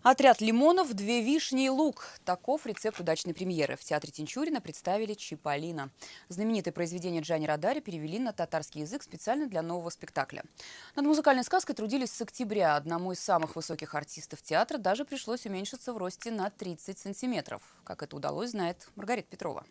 Отряд лимонов, две вишни и лук. Таков рецепт удачной премьеры. В театре Тинчурина представили «Чиполлино». Знаменитое произведение Джани Родари перевели на татарский язык специально для нового спектакля. Над музыкальной сказкой трудились с октября. Одному из самых высоких артистов театра даже пришлось уменьшиться в росте на 30 сантиметров. Как это удалось, знает Маргарита Петрова.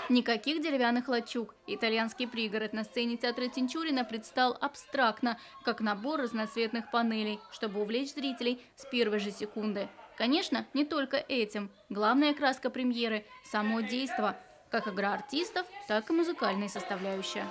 Никаких деревянных лачуг. Итальянский пригород на сцене театра Тинчурина предстал абстрактно, как набор разноцветных панелей, чтобы увлечь зрителей с первой же секунды. Конечно, не только этим. Главная краска премьеры – само действо. Как игра артистов, так и музыкальная составляющая.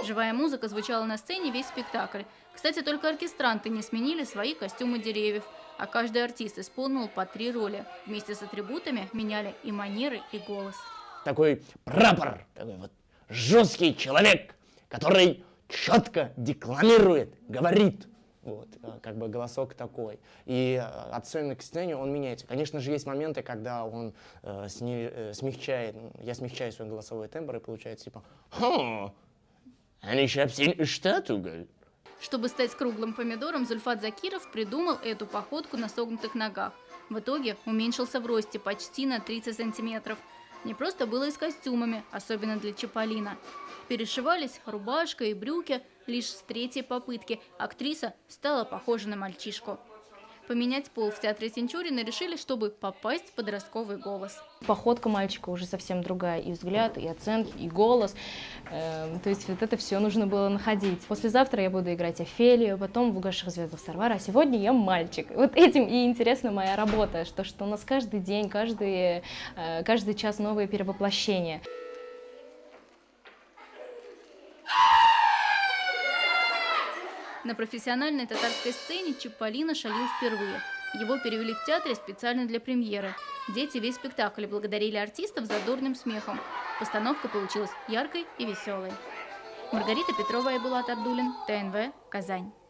Живая музыка звучала на сцене весь спектакль. Кстати, только оркестранты не сменили свои костюмы деревьев, а каждый артист исполнил по 3 роли. Вместе с атрибутами меняли и манеры, и голос. Такой прапор, такой вот жесткий человек, который четко декламирует, говорит. Вот, как бы голосок такой. И от сцены к сцене он меняется. Конечно же, есть моменты, когда он смягчает, я смягчаю свой голосовой тембр, и получается типа Чтобы стать круглым помидором, Зульфат Закиров придумал эту походку на согнутых ногах. В итоге уменьшился в росте почти на 30 сантиметров. Не просто было и с костюмами, особенно для Чиполлино. Перешивались рубашка и брюки лишь с 3-й попытки. Актриса стала похожа на мальчишку. Поменять пол в театре Тинчурина решили, чтобы попасть в подростковый голос. Походка мальчика уже совсем другая. И взгляд, и оценки, и голос. То есть вот это все нужно было находить. Послезавтра я буду играть Офелию, потом в «Угасших звездах Сарвара», а сегодня я мальчик. Вот этим и интересна моя работа, что у нас каждый день, каждый час новые перевоплощения. На профессиональной татарской сцене Чиполлино шалил впервые. Его перевели в театре специально для премьеры. Дети весь спектакль благодарили артистов задорным смехом. Постановка получилась яркой и веселой. Маргарита Петрова, Айбулат Абдуллин, ТНВ, Казань.